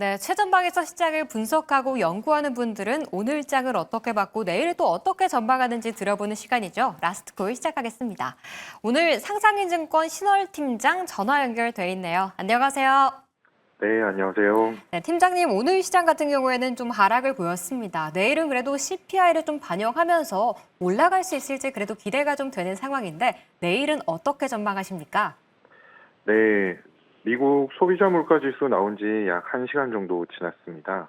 네, 최전방에서 시장을 분석하고 연구하는 분들은 오늘 장을 어떻게 봤고 내일을 또 어떻게 전망하는지 들어보는 시간이죠. 라스트콜 시작하겠습니다. 오늘 상상인증권 신월 팀장 전화 연결돼 있네요. 안녕하세요. 네, 안녕하세요. 네, 팀장님, 오늘 시장 같은 경우에는 좀 하락을 보였습니다. 내일은 그래도 CPI를 좀 반영하면서 올라갈 수 있을지 그래도 기대가 좀 되는 상황인데 내일은 어떻게 전망하십니까? 네, 미국 소비자 물가 지수 나온 지 약 1시간 정도 지났습니다.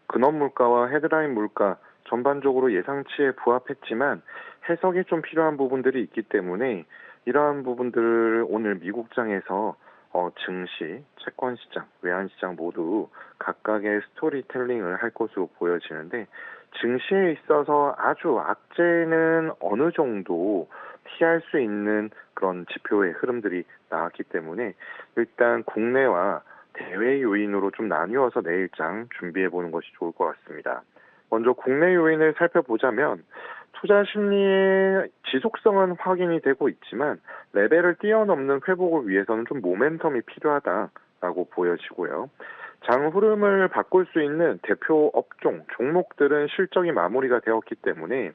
근원 물가와 헤드라인 물가 전반적으로 예상치에 부합했지만 해석이 좀 필요한 부분들이 있기 때문에 이러한 부분들을 오늘 미국장에서 증시, 채권 시장, 외환 시장 모두 각각의 스토리텔링을 할 것으로 보여지는데 증시에 있어서 아주 악재는 어느 정도 피할 수 있는 그런 지표의 흐름들이 나왔기 때문에 일단 국내와 대외 요인으로 좀 나뉘어서 내일장 준비해 보는 것이 좋을 것 같습니다. 먼저 국내 요인을 살펴보자면 투자 심리의 지속성은 확인이 되고 있지만 레벨을 뛰어넘는 회복을 위해서는 좀 모멘텀이 필요하다라고 보여지고요. 장 흐름을 바꿀 수 있는 대표 업종, 종목들은 실적이 마무리가 되었기 때문에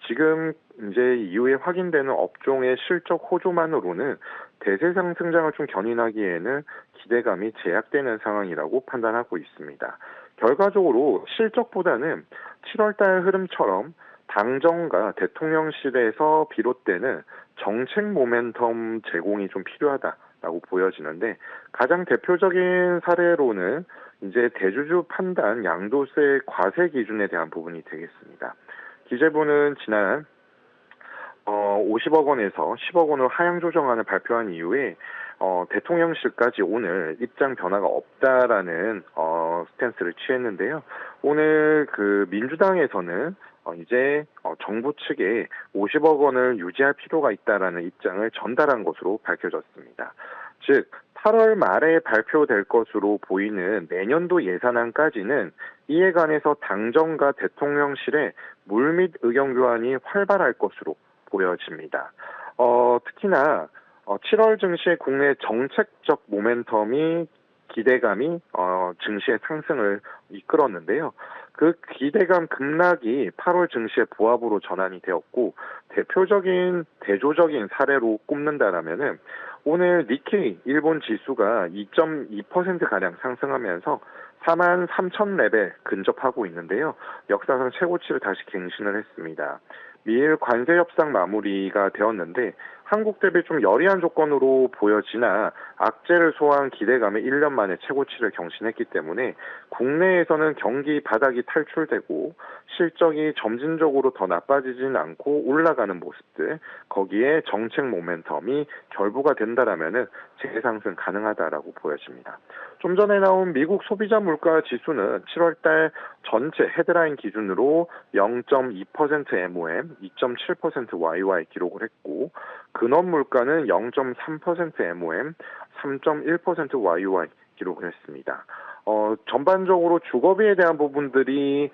지금 이제 이후에 확인되는 업종의 실적 호조만으로는 대세 상승장을 좀 견인하기에는 기대감이 제약되는 상황이라고 판단하고 있습니다. 결과적으로 실적보다는 7월달 흐름처럼 당정과 대통령실에서 비롯되는 정책 모멘텀 제공이 좀 필요하다라고 보여지는데 가장 대표적인 사례로는 이제 대주주 판단 양도세 과세 기준에 대한 부분이 되겠습니다. 기재부는 지난 50억 원에서 10억 원으로 하향 조정안을 발표한 이후에 대통령실까지 오늘 입장 변화가 없다라는 스탠스를 취했는데요. 오늘 그 민주당에서는 이제 정부 측에 50억 원을 유지할 필요가 있다라는 입장을 전달한 것으로 밝혀졌습니다. 즉 8월 말에 발표될 것으로 보이는 내년도 예산안까지는 이에 관해서 당정과 대통령실의 물밑 의견 교환이 활발할 것으로 보여집니다. 특히나 7월 증시의 국내 정책적 모멘텀이 기대감이 증시의 상승을 이끌었는데요. 그 기대감 급락이 8월 증시의 부합으로 전환이 되었고 대표적인 대조적인 사례로 꼽는다라면은 오늘 니케이 일본 지수가 2.2%가량 상승하면서 4만 3천 레벨 근접하고 있는데요. 역사상 최고치를 다시 갱신을 했습니다. 미일 관세 협상 마무리가 되었는데 한국 대비 좀 열이한 조건으로 보여지나 악재를 소화한 기대감에 1년 만에 최고치를 경신했기 때문에 국내에서는 경기 바닥이 탈출되고 실적이 점진적으로 더 나빠지진 않고 올라가는 모습들 거기에 정책 모멘텀이 결부가 된다라면은 재상승 가능하다라고 보여집니다. 좀 전에 나온 미국 소비자 물가 지수는 7월달 전체 헤드라인 기준으로 0.2% MOM, 2.7% YY 기록을 했고 근원 물가는 0.3% MOM, 3.1% YY 기록을 했습니다. 전반적으로 주거비에 대한 부분들이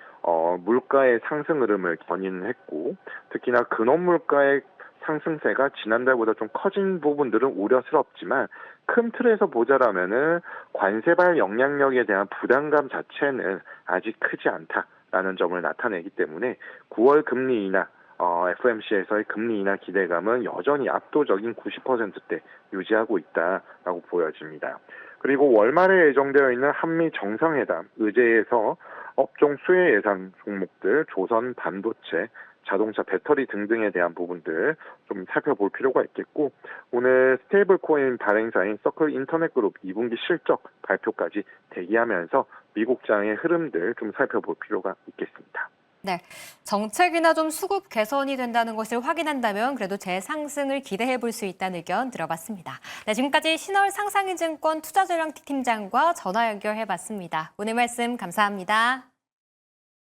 물가의 상승 흐름을 견인했고 특히나 근원 물가의 상승세가 지난달보다 좀 커진 부분들은 우려스럽지만 큰 틀에서 보자라면은 관세발 영향력에 대한 부담감 자체는 아직 크지 않다라는 점을 나타내기 때문에 9월 금리 인하 FOMC에서의 금리 인하 기대감은 여전히 압도적인 90%대 유지하고 있다라고 보여집니다. 그리고 월말에 예정되어 있는 한미 정상회담 의제에서 업종 수혜 예상 종목들, 조선 반도체, 자동차 배터리 등등에 대한 부분들 좀 살펴볼 필요가 있겠고 오늘 스테이블 코인 발행사인 서클 인터넷 그룹 2분기 실적 발표까지 대기하면서 미국장의 흐름들 좀 살펴볼 필요가 있겠습니다. 네, 정책이나 좀 수급 개선이 된다는 것을 확인한다면 그래도 재상승을 기대해 볼 수 있다는 의견 들어봤습니다. 네, 지금까지 신월 상상인증권 투자전략팀장과 전화 연결해 봤습니다. 오늘 말씀 감사합니다.